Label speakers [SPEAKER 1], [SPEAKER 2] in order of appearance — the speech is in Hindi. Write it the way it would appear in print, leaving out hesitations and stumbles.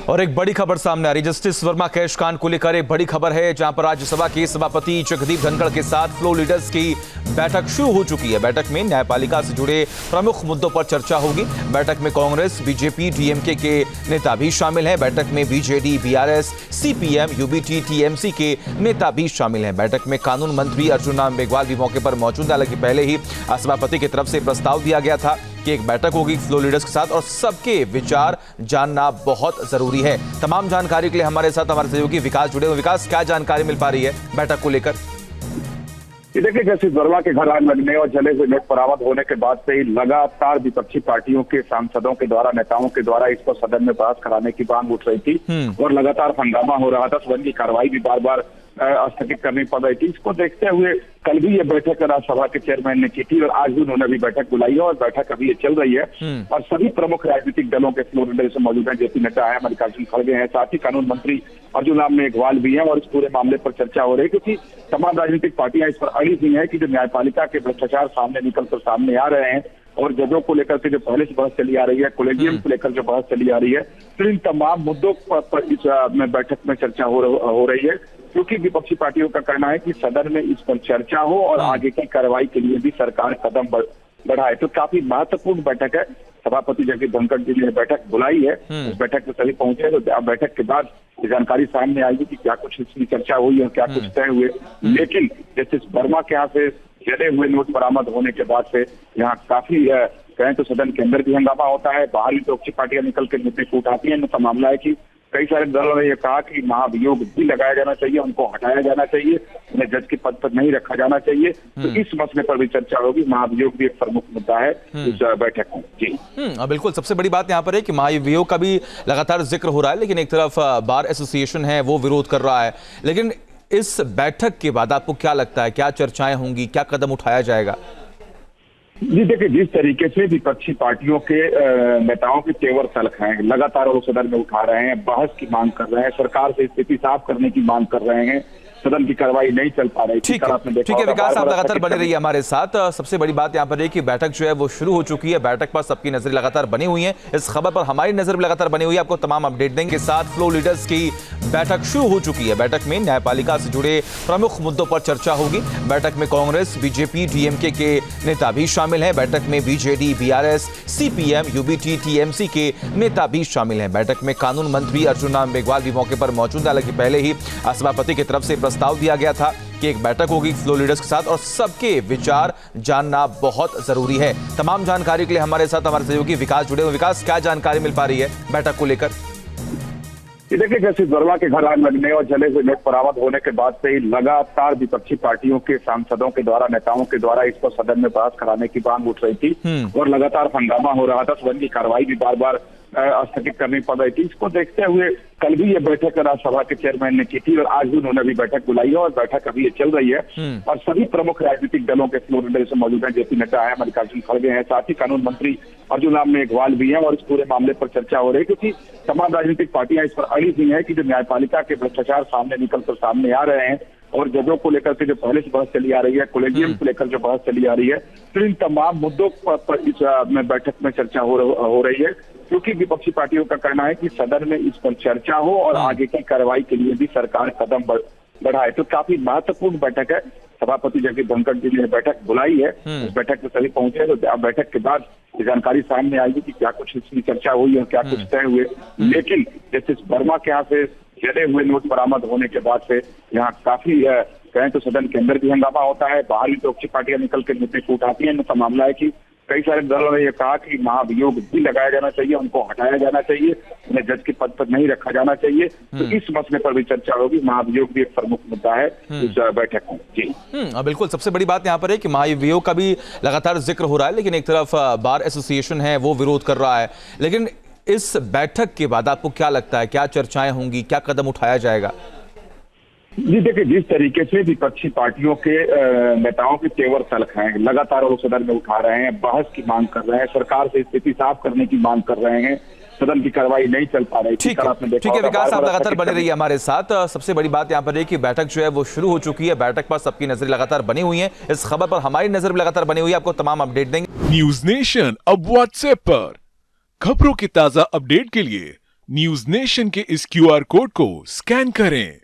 [SPEAKER 1] और एक बड़ी खबर सामने आ रही, जस्टिस वर्मा कैश कांड को लेकर एक बड़ी खबर है, जहां पर राज्यसभा के सभापति जगदीप धनखड़ के साथ फ्लोर लीडर्स की बैठक शुरू हो चुकी है। बैठक में न्यायपालिका से जुड़े प्रमुख मुद्दों पर चर्चा होगी। बैठक में कांग्रेस, बीजेपी, डीएमके के नेता भी शामिल हैं। बैठक में BJD, BRS, CPM, UBT, TMC के नेता भी शामिल हैं। बैठक में कानून मंत्री अर्जुन राम मेघवाल भी मौके पर मौजूद हैं। हालांकि पहले ही सभापति की तरफ से प्रस्ताव दिया गया था कि एक बैठक होगी फ्लोर लीडर्स के साथ और सबके विचार जानना बहुत जरूरी है। तमाम जानकारी के लिए हमारे साथ हमारे सहयोगी विकास जुड़े हुए। विकास, क्या जानकारी मिल पा रही है बैठक को लेकर?
[SPEAKER 2] देखिए, जस्टिस वर्मा के घर आग लगने और जले हुए नोट बरामद होने के बाद से ही लगातार विपक्षी पार्टियों के सांसदों के द्वारा, नेताओं के द्वारा इस पर सदन में बहस कराने की मांग उठ रही थी और लगातार हंगामा हो रहा था। सदन की कार्रवाई भी बार बार स्थगित करनी पड़ रही थी। इसको देखते हुए कल भी ये बैठक राज्यसभा के चेयरमैन ने की थी और आज भी उन्होंने भी बैठक बुलाई है और बैठक अभी ये चल रही है और सभी प्रमुख राजनीतिक दलों के फ्लोर लीडर से मौजूद हैं। जेपी नड्डा है, मल्लिकार्जुन खड़गे हैं, साथ ही कानून मंत्री अर्जुन राम मेघवाल भी हैं और इस पूरे मामले पर चर्चा हो रही है, क्योंकि तमाम राजनीतिक पार्टियां इस पर अड़ी हुई है कि जो न्यायपालिका के भ्रष्टाचार सामने निकलकर सामने आ रहे हैं और जजों को लेकर के जो पहले से बहस चली आ रही है, कोलेजियम को लेकर जो बहस चली आ रही है, तो इन तमाम मुद्दों पर इस बैठक में चर्चा हो रही है, क्योंकि विपक्षी पार्टियों का कहना है कि सदन में इस पर चर्चा हो और आगे की कार्रवाई के लिए भी सरकार कदम बढ़ाए। तो काफी महत्वपूर्ण बैठक है। सभापति जगदीप धनखड़ जी ने बैठक बुलाई है, इस बैठक में सभी पहुंचे, तो अब बैठक के बाद जानकारी सामने आएगी कि क्या कुछ इसकी चर्चा हुई और क्या कुछ तय हुए। लेकिन जस्टिस वर्मा के यहाँ से जले हुए नोट बरामद होने के बाद से यहाँ काफी कहें तो सदन के अंदर भी हंगामा होता है, बाहर भी विपक्षी पार्टियां निकल के मुद्दे को उठाती हैं। इनका मामला है कि कई सारे दलों ने यह कहा कि महाभियोग भी लगाया जाना चाहिए, उनको हटाया जाना चाहिए, उन्हें जज के पद पर नहीं रखा जाना चाहिए। तो इस मसले पर भी चर्चा होगी। महाभियोग भी एक प्रमुख मुद्दा है इस बैठक में। जी
[SPEAKER 1] बिल्कुल, सबसे बड़ी बात यहाँ पर है कि महाभियोग का भी लगातार जिक्र हो रहा है, लेकिन एक तरफ बार एसोसिएशन है वो विरोध कर रहा है। लेकिन इस बैठक के बाद आपको क्या लगता है, क्या चर्चाएं होंगी, क्या कदम उठाया जाएगा?
[SPEAKER 2] जी देखिए, जिस तरीके से विपक्षी पार्टियों के नेताओं के तेवर तल्ख हैं, लगातार वो सदन में उठा रहे हैं, बहस की मांग कर रहे हैं, सरकार से स्थिति साफ करने की मांग कर रहे हैं, सदन की कार्रवाई नहीं चल पा रही।
[SPEAKER 1] ठीक है विकास, आप लगातार बने रहिए हमारे साथ। सबसे बड़ी बात यहाँ पर है कि बैठक जो है वो शुरू हो चुकी है। बैठक पर सबकी नजर लगातार बनी हुई है, इस खबर पर हमारी नजर भी लगातार बनी हुई है। आपको तमाम अपडेट देंगे। साथ फ्लोर लीडर्स की बैठक शुरू हो चुकी है। बैठक में न्यायपालिका से जुड़े प्रमुख मुद्दों पर चर्चा होगी। बैठक में कांग्रेस, बीजेपी, डीएमके के नेता भी शामिल हैं। बैठक में BJD, BRS, CPM, UBT, TMC के नेता भी शामिल हैं। बैठक में कानून मंत्री अर्जुन राम मेघवाल भी मौके पर मौजूद हैं। हालांकि पहले ही सभापति की तरफ से प्रस्ताव दिया गया था कि एक बैठक होगी फ्लोर लीडर्स के साथ और सबके विचार जानना बहुत जरूरी है। तमाम जानकारी के लिए हमारे साथ हमारे सहयोगी विकास जुड़े हुए। विकास, क्या जानकारी मिल पा रही है बैठक को लेकर?
[SPEAKER 2] देखिए, जस्टिस वर्मा के घर आग लगने और जले हुए नोट बरामद होने के बाद से ही लगातार विपक्षी पार्टियों के सांसदों के द्वारा, नेताओं के द्वारा इस पर सदन में बहस कराने की मांग उठ रही थी और लगातार हंगामा हो रहा था। सदन की कार्रवाई भी बार बार स्थगित करनी पड़ रही थी। इसको देखते हुए कल भी ये बैठक राज्यसभा के चेयरमैन ने की थी और आज भी उन्होंने भी बैठक बुलाई है और बैठक अभी ये चल रही है और सभी प्रमुख राजनीतिक दलों के फ्लोर लीडर से मौजूद हैं। जेपी नड्डा है, मल्लिकार्जुन खड़गे हैं, साथ ही कानून मंत्री अर्जुन राम मेघवाल भी हैं और इस पूरे मामले पर चर्चा हो रही है, क्योंकि तमाम राजनीतिक पार्टियां इस पर अड़ी हुई है कि जो न्यायपालिका के भ्रष्टाचार सामने निकलकर सामने आ रहे हैं और जजों को लेकर के जो पहले से बहस चली आ रही है, कोलेजियम को लेकर जो बहस चली आ रही है, तो इन तमाम मुद्दों पर इस बैठक में चर्चा हो रही है, क्योंकि विपक्षी पार्टियों का कहना है कि सदन में इस पर चर्चा हो और आगे की कार्रवाई के लिए भी सरकार कदम बढ़ाए। तो काफी महत्वपूर्ण बैठक है। सभापति जगदीप धनखड़ जी ने बैठक बुलाई है, इस बैठक में सभी पहुंचे, तो अब बैठक के बाद जानकारी सामने आएगी कि क्या कुछ इसकी चर्चा हुई और क्या कुछ तय हुए। लेकिन जस्टिस वर्मा के यहाँ से जले हुए नोट बरामद होने के बाद से यहाँ काफी कहें तो सदन के अंदर भी हंगामा होता है, बाहर भी विपक्षी पार्टियां निकल के मुद्दे को उठाती हैं। इनका मामला है कि कई सारे दलों ने यह कहा कि महाभियोग भी लगाया जाना चाहिए, उनको हटाया जाना चाहिए, उन्हें जज के पद पर नहीं रखा जाना चाहिए। तो इस मसले पर भी चर्चा होगी। महाभियोग भी एक प्रमुख मुद्दा है इस बैठक में। जी
[SPEAKER 1] बिल्कुल, सबसे बड़ी बात यहाँ पर है कि महाभियोग का भी लगातार जिक्र हो रहा है, लेकिन एक तरफ बार एसोसिएशन है वो विरोध कर रहा है। लेकिन इस बैठक के बाद आपको क्या लगता है, क्या चर्चाएं होंगी, क्या कदम उठाया जाएगा?
[SPEAKER 2] जी देखिए, जिस तरीके से विपक्षी पार्टियों के नेताओं के तेवर तल्ख हैं, लगातार वो सदन में उठा रहे हैं, बहस की मांग कर रहे हैं, सरकार से स्थिति साफ करने की मांग कर रहे हैं, सदन की कार्रवाई नहीं चल पा रही।
[SPEAKER 1] ठीक है विकास, आप लगातार बने रहिए हमारे साथ। सबसे बड़ी बात यहाँ पर है कि बैठक जो है वो शुरू हो चुकी है। बैठक पर सबकी नजर लगातार बनी हुई है, इस खबर पर हमारी नजर भी लगातार बनी हुई है। आपको तमाम अपडेट देंगे।
[SPEAKER 3] न्यूज नेशन अब व्हाट्सएप पर खबरों की ताजा अपडेट के लिए न्यूज नेशन के इस QR कोड को स्कैन करें